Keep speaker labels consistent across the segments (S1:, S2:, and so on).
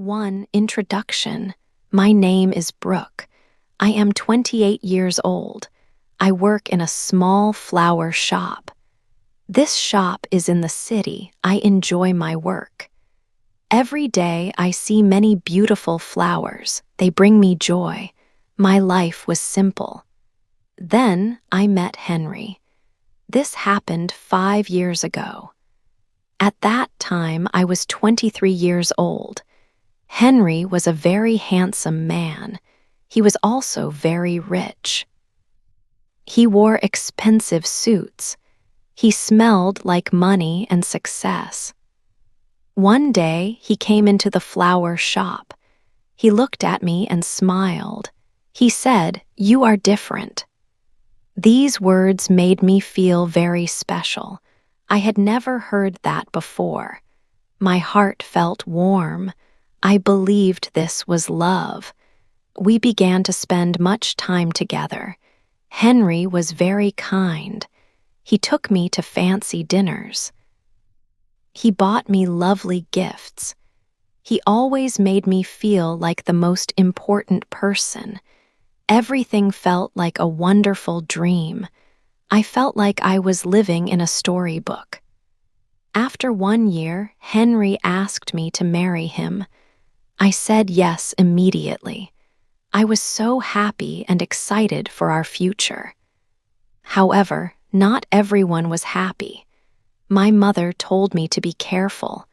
S1: 1. Introduction. My name is Brooke. I am 28 years old. I work in a small flower shop. This shop is in the city. I enjoy my work. Every day I see many beautiful flowers. They bring me joy. My life was simple. Then I met Henry. This happened 5 years ago. At that time, I was 23 years old. Henry was a very handsome man. He was also very rich. He wore expensive suits. He smelled like money and success. One day, he came into the flower shop. He looked at me and smiled. He said, "You are different." These words made me feel very special. I had never heard that before. My heart felt warm. I believed this was love. We began to spend much time together. Henry was very kind. He took me to fancy dinners. He bought me lovely gifts. He always made me feel like the most important person. Everything felt like a wonderful dream. I felt like I was living in a storybook. After 1 year, Henry asked me to marry him. I said yes immediately. I was so happy and excited for our future. However, not everyone was happy. My mother told me to be careful.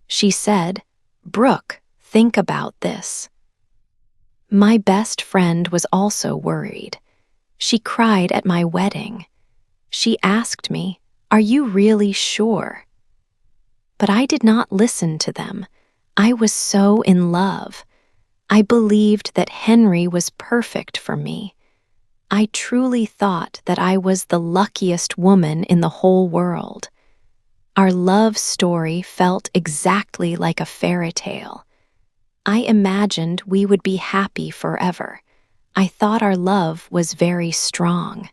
S1: She said, "Brooke, think about this." My best friend was also worried. She cried at my wedding. She asked me, "Are you really sure?" But I did not listen to them. I was so in love. I believed that Henry was perfect for me. I truly thought that I was the luckiest woman in the whole world. Our love story felt exactly like a fairy tale. I imagined we would be happy forever. I thought our love was very strong.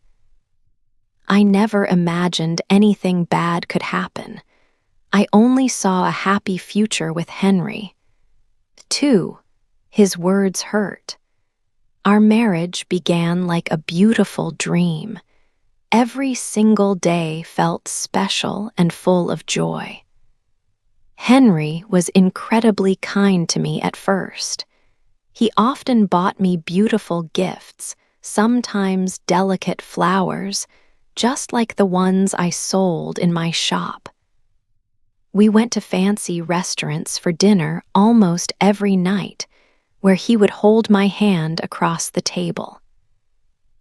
S1: I never imagined anything bad could happen. I only saw a happy future with Henry. 2. His words hurt. Our marriage began like a beautiful dream. Every single day felt special and full of joy. Henry was incredibly kind to me at first. He often bought me beautiful gifts, sometimes delicate flowers, just like the ones I sold in my shop. We went to fancy restaurants for dinner almost every night, where he would hold my hand across the table.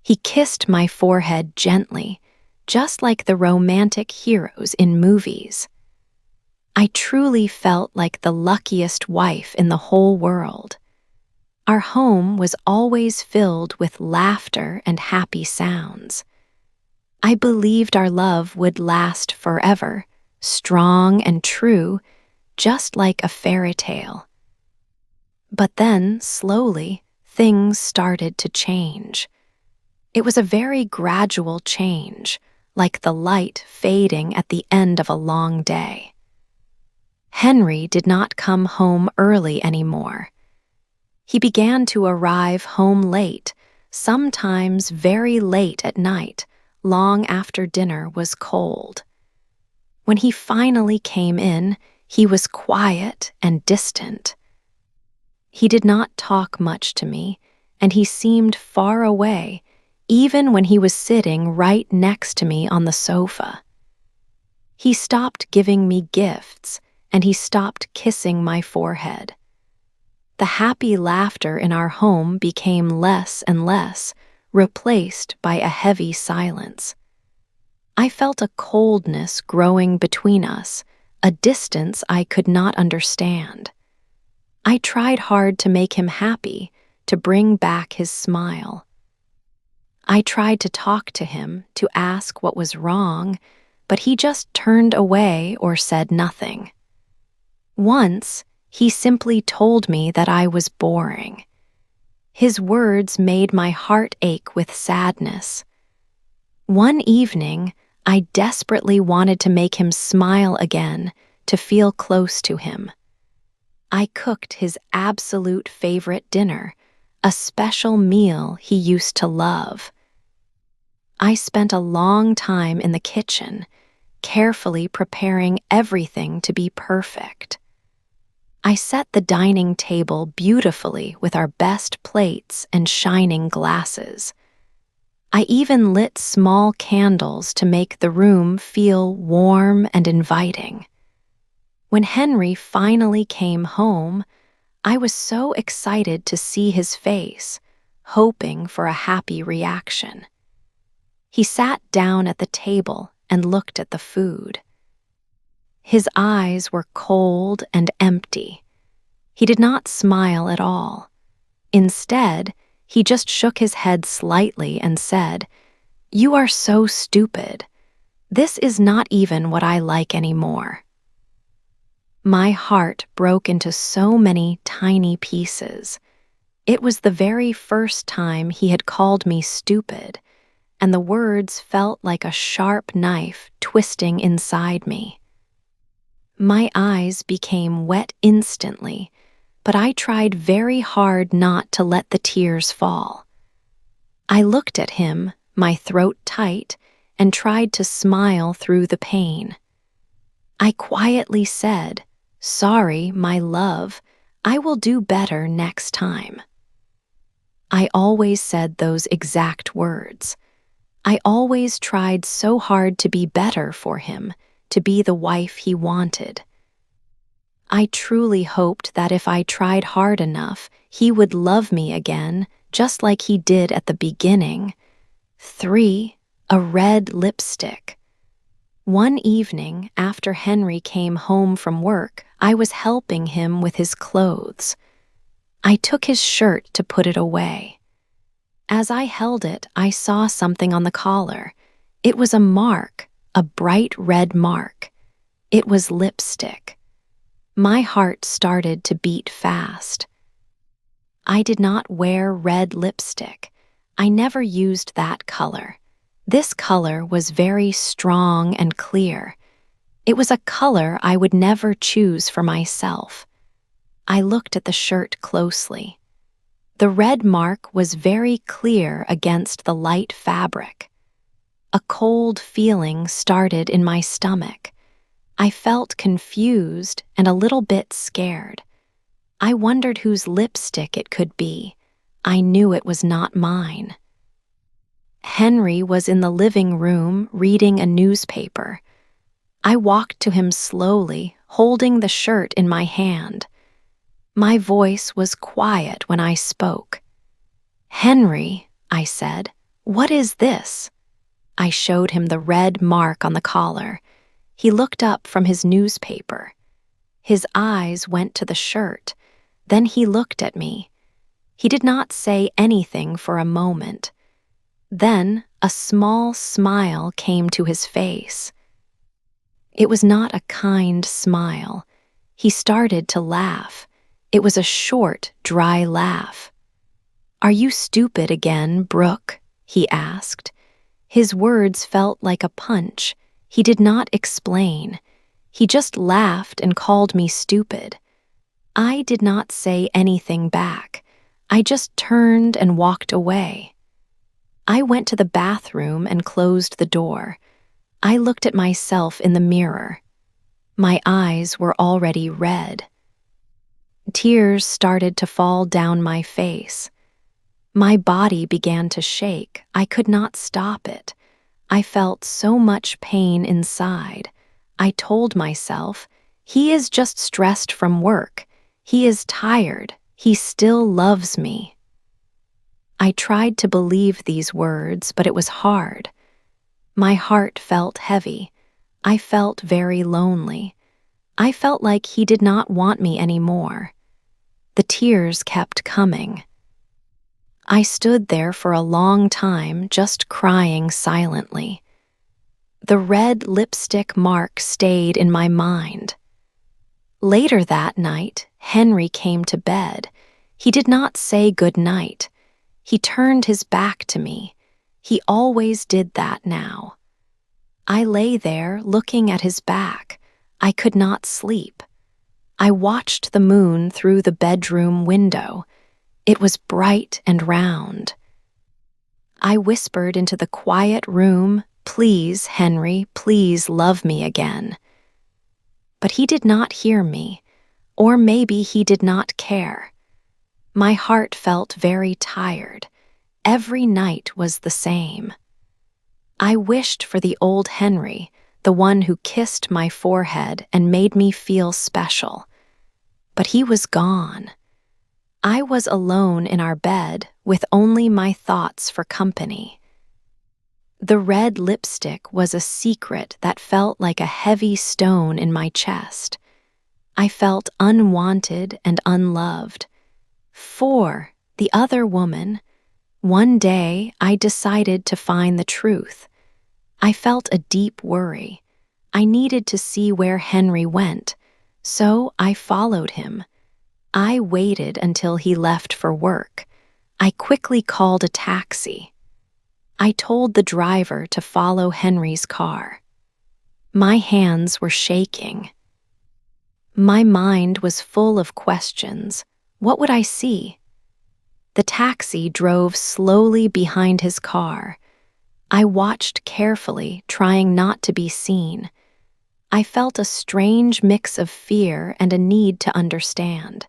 S1: He kissed my forehead gently, just like the romantic heroes in movies. I truly felt like the luckiest wife in the whole world. Our home was always filled with laughter and happy sounds. I believed our love would last forever, strong and true, just like a fairy tale. But then, slowly, things started to change. It was a very gradual change, like the light fading at the end of a long day. Henry did not come home early anymore. He began to arrive home late, sometimes very late at night, long after dinner was cold. When he finally came in, he was quiet and distant. He did not talk much to me, and he seemed far away, even when he was sitting right next to me on the sofa. He stopped giving me gifts, and he stopped kissing my forehead. The happy laughter in our home became less and less, replaced by a heavy silence. I felt a coldness growing between us, a distance I could not understand. I tried hard to make him happy, to bring back his smile. I tried to talk to him, to ask what was wrong, but he just turned away or said nothing. Once, he simply told me that I was boring. His words made my heart ache with sadness. One evening, I desperately wanted to make him smile again, to feel close to him. I cooked his absolute favorite dinner, a special meal he used to love. I spent a long time in the kitchen, carefully preparing everything to be perfect. I set the dining table beautifully with our best plates and shining glasses. I even lit small candles to make the room feel warm and inviting. When Henry finally came home, I was so excited to see his face, hoping for a happy reaction. He sat down at the table and looked at the food. His eyes were cold and empty. He did not smile at all. Instead, he just shook his head slightly and said, "You are so stupid. This is not even what I like anymore." My heart broke into so many tiny pieces. It was the very first time he had called me stupid, and the words felt like a sharp knife twisting inside me. My eyes became wet instantly, but I tried very hard not to let the tears fall. I looked at him, my throat tight, and tried to smile through the pain. I quietly said, "Sorry, my love, I will do better next time." I always said those exact words. I always tried so hard to be better for him, to be the wife he wanted. I truly hoped that if I tried hard enough, he would love me again, just like he did at the beginning. 3. A red lipstick. One evening, after Henry came home from work, I was helping him with his clothes. I took his shirt to put it away. As I held it, I saw something on the collar. It was a mark, a bright red mark. It was lipstick. My heart started to beat fast. I did not wear red lipstick. I never used that color. This color was very strong and clear. It was a color I would never choose for myself. I looked at the shirt closely. The red mark was very clear against the light fabric. A cold feeling started in my stomach. I felt confused and a little bit scared. I wondered whose lipstick it could be. I knew it was not mine. Henry was in the living room reading a newspaper. I walked to him slowly, holding the shirt in my hand. My voice was quiet when I spoke. "Henry," I said, "what is this?" I showed him the red mark on the collar. He looked up from his newspaper. His eyes went to the shirt. Then he looked at me. He did not say anything for a moment. Then a small smile came to his face. It was not a kind smile. He started to laugh. It was a short, dry laugh. "Are you stupid again, Brooke?" he asked. His words felt like a punch. He did not explain. He just laughed and called me stupid. I did not say anything back. I just turned and walked away. I went to the bathroom and closed the door. I looked at myself in the mirror. My eyes were already red. Tears started to fall down my face. My body began to shake. I could not stop it. I felt so much pain inside. I told myself, "He is just stressed from work. He is tired. He still loves me." I tried to believe these words, but it was hard. My heart felt heavy. I felt very lonely. I felt like he did not want me anymore. The tears kept coming. I stood there for a long time, just crying silently. The red lipstick mark stayed in my mind. Later that night, Henry came to bed. He did not say good night. He turned his back to me. He always did that now. I lay there looking at his back. I could not sleep. I watched the moon through the bedroom window. It was bright and round. I whispered into the quiet room, "Please, Henry, please love me again." But he did not hear me, or maybe he did not care. My heart felt very tired. Every night was the same. I wished for the old Henry, the one who kissed my forehead and made me feel special. But he was gone. I was alone in our bed with only my thoughts for company. The red lipstick was a secret that felt like a heavy stone in my chest. I felt unwanted and unloved. For the other woman, one day I decided to find the truth. I felt a deep worry. I needed to see where Henry went, so I followed him. I waited until he left for work. I quickly called a taxi. I told the driver to follow Henry's car. My hands were shaking. My mind was full of questions. What would I see? The taxi drove slowly behind his car. I watched carefully, trying not to be seen. I felt a strange mix of fear and a need to understand.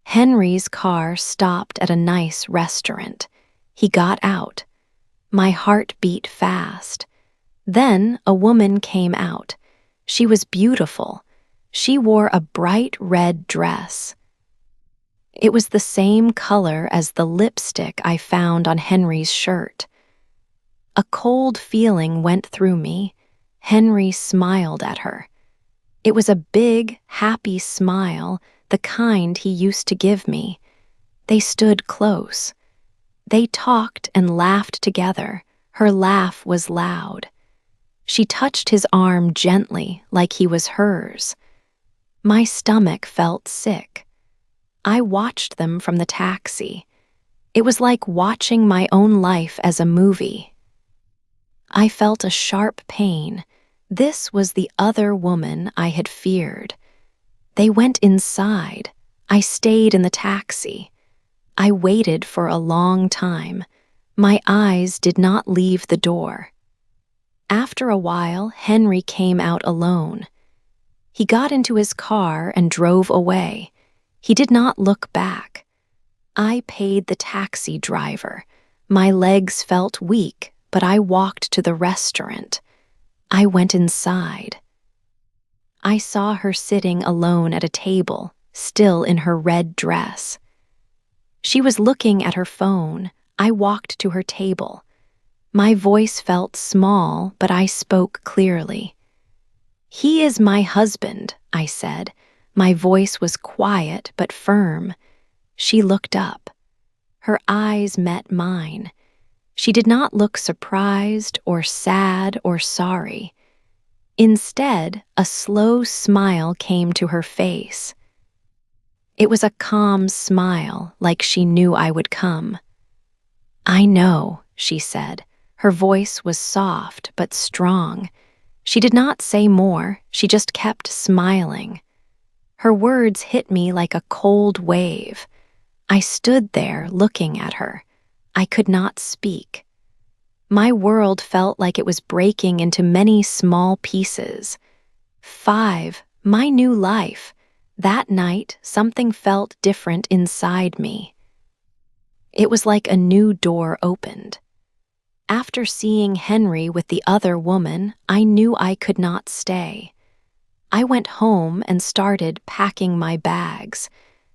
S1: Henry's car stopped at a nice restaurant. He got out. My heart beat fast. Then a woman came out. She was beautiful. She wore a bright red dress. It was the same color as the lipstick I found on Henry's shirt. A cold feeling went through me. Henry smiled at her. It was a big, happy smile, the kind he used to give me. They stood close. They talked and laughed together. Her laugh was loud. She touched his arm gently, like he was hers. My stomach felt sick. I watched them from the taxi. It was like watching my own life as a movie. I felt a sharp pain. This was the other woman I had feared. They went inside. I stayed in the taxi. I waited for a long time. My eyes did not leave the door. After a while, Henry came out alone. He got into his car and drove away. He did not look back. I paid the taxi driver. My legs felt weak, but I walked to the restaurant. I went inside. I saw her sitting alone at a table, still in her red dress. She was looking at her phone. I walked to her table. My voice felt small, but I spoke clearly. "He is my husband," I said. My voice was quiet but firm. She looked up. Her eyes met mine. She did not look surprised or sad or sorry. Instead, a slow smile came to her face. It was a calm smile, like she knew I would come. "I know," she said. Her voice was soft but strong. She did not say more, she just kept smiling. Her words hit me like a cold wave. I stood there looking at her. I could not speak. My world felt like it was breaking into many small pieces. 5, my new life. That night, something felt different inside me. It was like a new door opened. After seeing Henry with the other woman, I knew I could not stay. I went home and started packing my bags.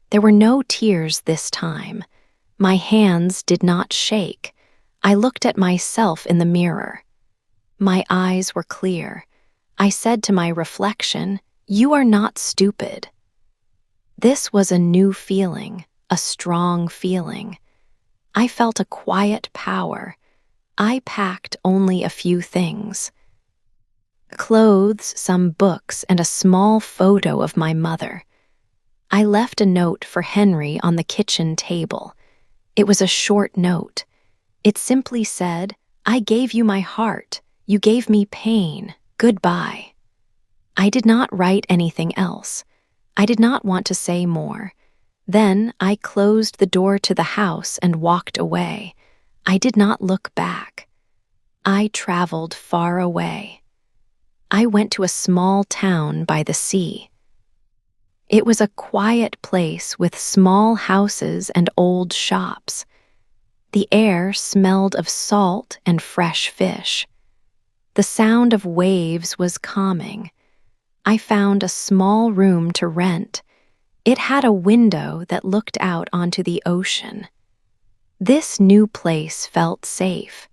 S1: There were no tears this time. My hands did not shake. I looked at myself in the mirror. My eyes were clear. I said to my reflection, "You are not stupid." This was a new feeling, a strong feeling. I felt a quiet power. I packed only a few things. Clothes, some books, and a small photo of my mother. I left a note for Henry on the kitchen table. It was a short note. It simply said, "I gave you my heart. You gave me pain. Goodbye." I did not write anything else. I did not want to say more. Then I closed the door to the house and walked away. I did not look back. I traveled far away. I went to a small town by the sea. It was a quiet place with small houses and old shops. The air smelled of salt and fresh fish. The sound of waves was calming. I found a small room to rent. It had a window that looked out onto the ocean. This new place felt safe.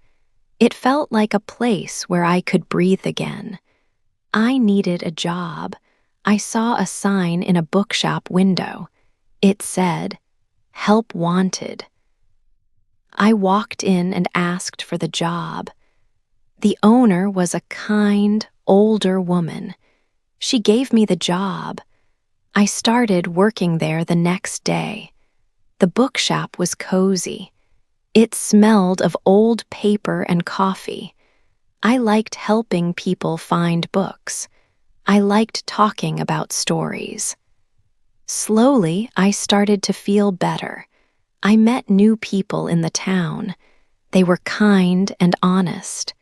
S1: It felt like a place where I could breathe again. I needed a job. I saw a sign in a bookshop window. It said, "Help wanted." I walked in and asked for the job. The owner was a kind, older woman. She gave me the job. I started working there the next day. The bookshop was cozy. It smelled of old paper and coffee. I liked helping people find books. I liked talking about stories. Slowly, I started to feel better. I met new people in the town. They were kind and honest.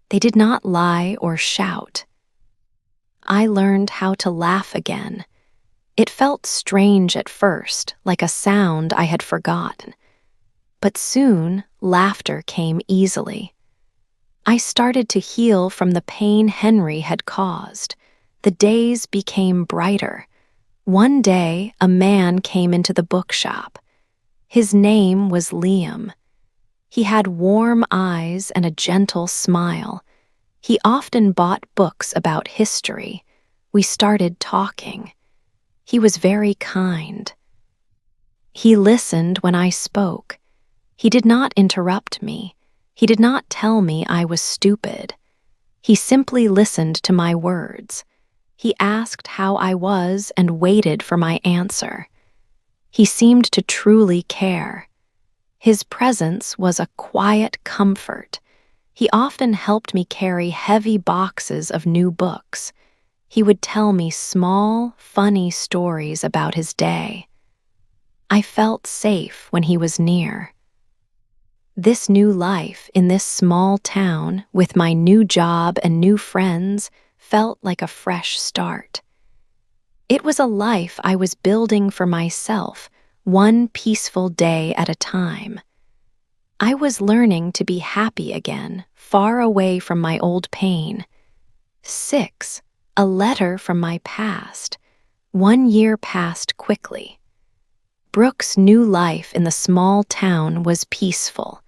S1: They did not lie or shout. I learned how to laugh again. It felt strange at first, like a sound I had forgotten. But soon, laughter came easily. I started to heal from the pain Henry had caused. The days became brighter. One day, a man came into the bookshop. His name was Liam. He had warm eyes and a gentle smile. He often bought books about history. We started talking. He was very kind. He listened when I spoke. He did not interrupt me. He did not tell me I was stupid. He simply listened to my words. He asked how I was and waited for my answer. He seemed to truly care. His presence was a quiet comfort. He often helped me carry heavy boxes of new books. He would tell me small, funny stories about his day. I felt safe when he was near. This new life in this small town, with my new job and new friends, felt like a fresh start. It was a life I was building for myself, one peaceful day at a time. I was learning to be happy again, far away from my old pain. 6. A letter from my past. 1 year passed quickly. Brooke's new life in the small town was peaceful.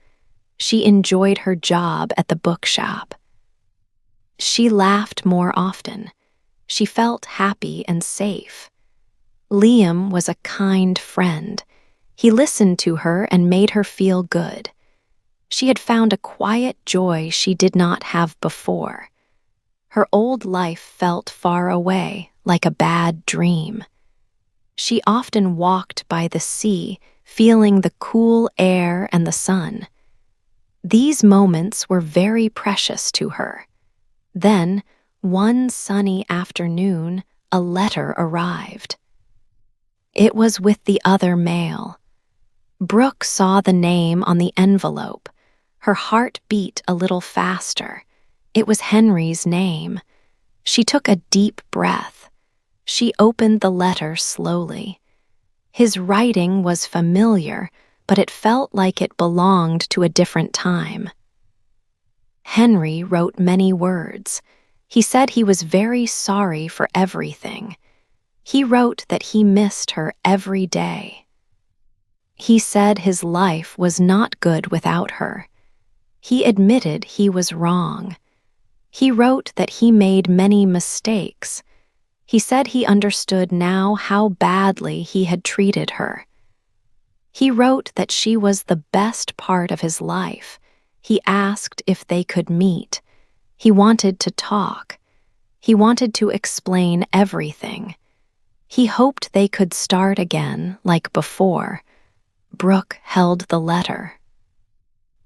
S1: She enjoyed her job at the bookshop. She laughed more often. She felt happy and safe. Liam was a kind friend. He listened to her and made her feel good. She had found a quiet joy she did not have before. Her old life felt far away, like a bad dream. She often walked by the sea, feeling the cool air and the sun. These moments were very precious to her. Then, one sunny afternoon, a letter arrived. It was with the other mail. Brooke saw the name on the envelope. Her heart beat a little faster. It was Henry's name. She took a deep breath. She opened the letter slowly. His writing was familiar, but it felt like it belonged to a different time. Henry wrote many words. He said he was very sorry for everything. He wrote that he missed her every day. He said his life was not good without her. He admitted he was wrong. He wrote that he made many mistakes. He said he understood now how badly he had treated her. He wrote that she was the best part of his life. He asked if they could meet. He wanted to talk. He wanted to explain everything. He hoped they could start again like before. Brooke held the letter.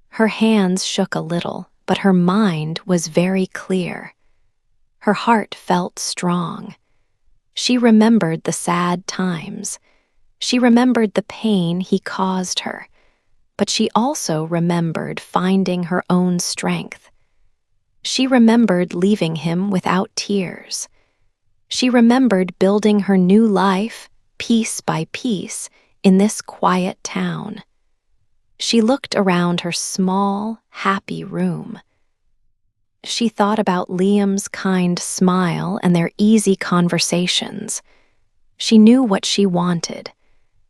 S1: Her hands shook a little, but her mind was very clear. Her heart felt strong. She remembered the sad times. She remembered the pain he caused her, but she also remembered finding her own strength. She remembered leaving him without tears. She remembered building her new life, piece by piece, in this quiet town. She looked around her small, happy room. She thought about Liam's kind smile and their easy conversations. She knew what she wanted.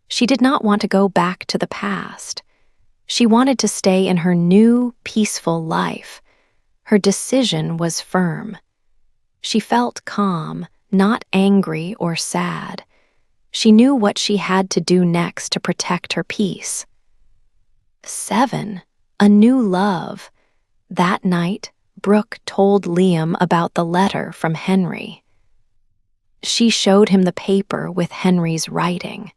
S1: She did not want to go back to the past. She wanted to stay in her new, peaceful life. Her decision was firm. She felt calm, not angry or sad. She knew what she had to do next to protect her peace. 7. A new love. That night, Brooke told Liam about the letter from Henry. She showed him the paper with Henry's writing.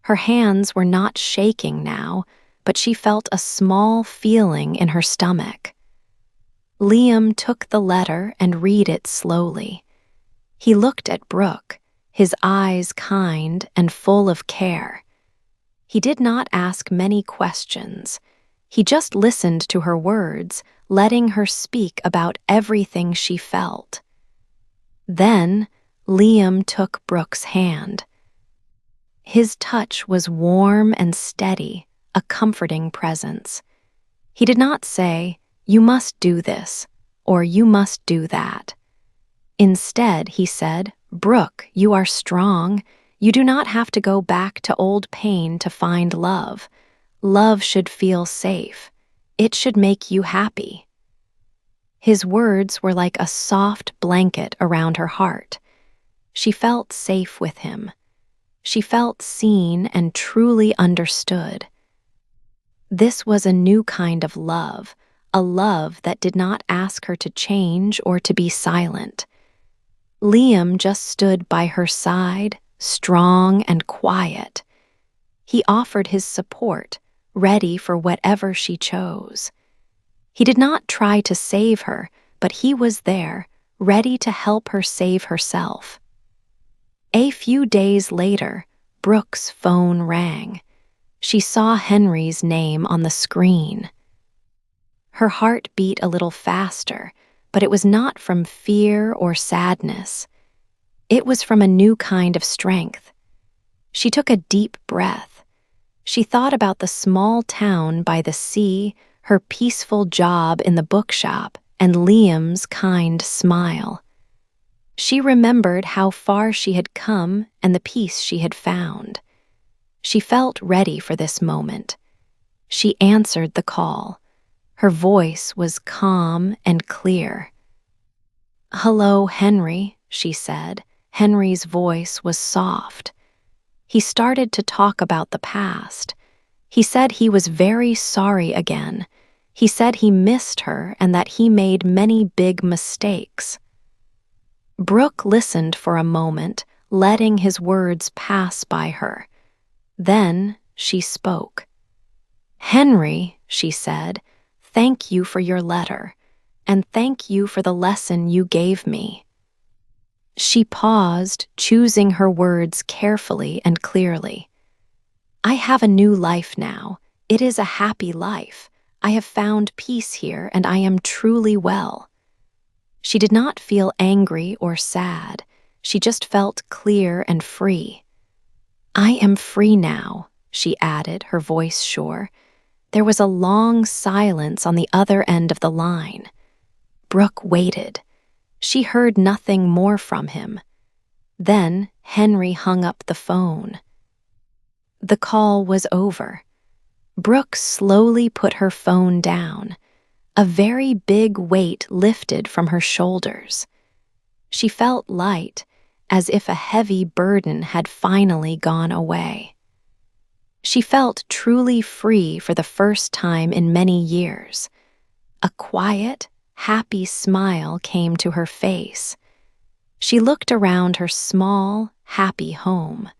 S1: Her hands were not shaking now, but she felt a small feeling in her stomach. Liam took the letter and read it slowly. He looked at Brooke, his eyes kind and full of care. He did not ask many questions. He just listened to her words, letting her speak about everything she felt. Then, Liam took Brooke's hand. His touch was warm and steady, a comforting presence. He did not say, "You must do this," or "You must do that." Instead, he said, "Brooke, you are strong. You do not have to go back to old pain to find love. Love should feel safe. It should make you happy." His words were like a soft blanket around her heart. She felt safe with him. She felt seen and truly understood. This was a new kind of love, a love that did not ask her to change or to be silent. Liam just stood by her side, strong and quiet. He offered his support, ready for whatever she chose. He did not try to save her, but he was there, ready to help her save herself. A few days later, Brooke's phone rang. She saw Henry's name on the screen. Her heart beat a little faster, but it was not from fear or sadness. It was from a new kind of strength. She took a deep breath. She thought about the small town by the sea, her peaceful job in the bookshop, and Liam's kind smile. She remembered how far she had come and the peace she had found. She felt ready for this moment. She answered the call. Her voice was calm and clear. "Hello, Henry," she said. Henry's voice was soft. He started to talk about the past. He said he was very sorry again. He said he missed her and that he made many big mistakes. Brooke listened for a moment, letting his words pass by her. Then she spoke. "Henry," she said, "thank you for your letter, and thank you for the lesson you gave me." She paused, choosing her words carefully and clearly. "I have a new life now. It is a happy life. I have found peace here, and I am truly well." She did not feel angry or sad. She just felt clear and free. "I am free now," she added, her voice sure. There was a long silence on the other end of the line. Brooke waited. She heard nothing more from him. Then Henry hung up the phone. The call was over. Brooke slowly put her phone down. A very big weight lifted from her shoulders. She felt light, as if a heavy burden had finally gone away. She felt truly free for the first time in many years. A quiet, happy smile came to her face. She looked around her small, happy home.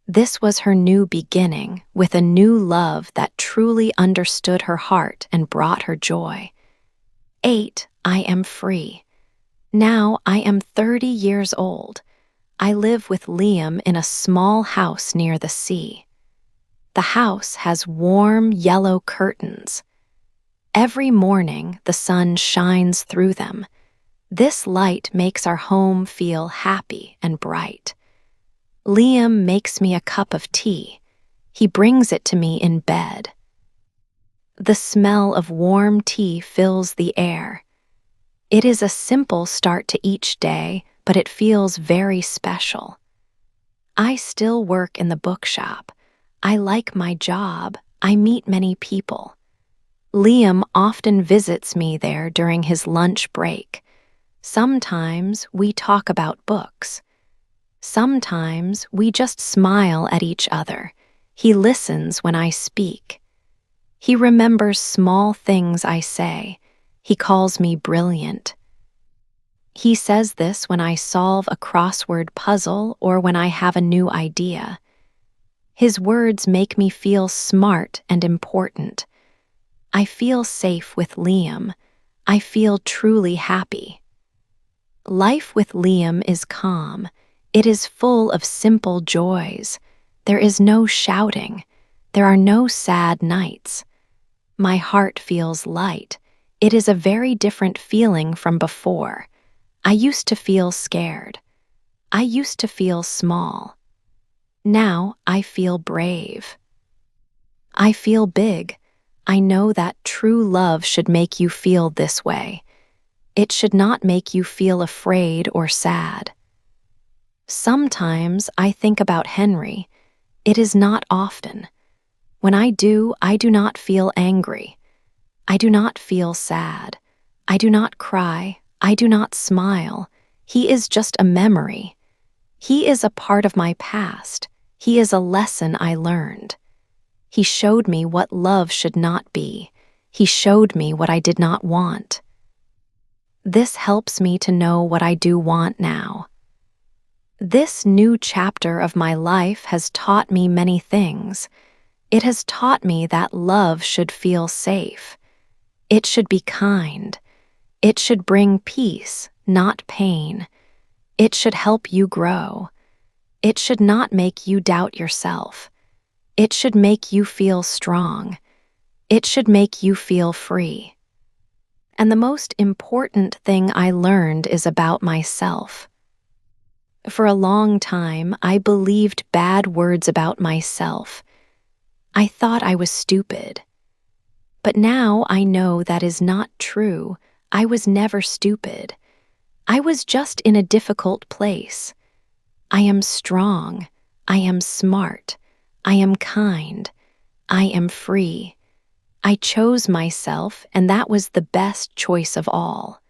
S1: This was her new beginning, with a new love that truly understood her heart and brought her joy. 8. I am free. Now I am 30 years old. I live with Liam in a small house near the sea. The house has warm yellow curtains. Every morning, the sun shines through them. This light makes our home feel happy and bright. Liam makes me a cup of tea. He brings it to me in bed. The smell of warm tea fills the air. It is a simple start to each day, but it feels very special. I still work in the bookshop. I like my job. I meet many people. Liam often visits me there during his lunch break. Sometimes we talk about books. Sometimes we just smile at each other. He listens when I speak. He remembers small things I say. He calls me brilliant. He says this when I solve a crossword puzzle or when I have a new idea. His words make me feel smart and important. I feel safe with Liam. I feel truly happy. Life with Liam is calm. It is full of simple joys. There is no shouting. There are no sad nights. My heart feels light. It is a very different feeling from before. I used to feel scared. I used to feel small. Now I feel brave. I feel big. I know that true love should make you feel this way. It should not make you feel afraid or sad. Sometimes I think about Henry. It is not often. When I do not feel angry. I do not feel sad. I do not cry. I do not smile. He is just a memory. He is a part of my past. He is a lesson I learned. He showed me what love should not be. He showed me what I did not want. This helps me to know what I do want now. This new chapter of my life has taught me many things. It has taught me that love should feel safe. It should be kind. It should bring peace, not pain. It should help you grow. It should not make you doubt yourself. It should make you feel strong. It should make you feel free. And the most important thing I learned is about myself. For a long time, I believed bad words about myself. I thought I was stupid. But now I know that is not true. I was never stupid. I was just in a difficult place. I am strong. I am smart. I am kind. I am free. I chose myself, and that was the best choice of all.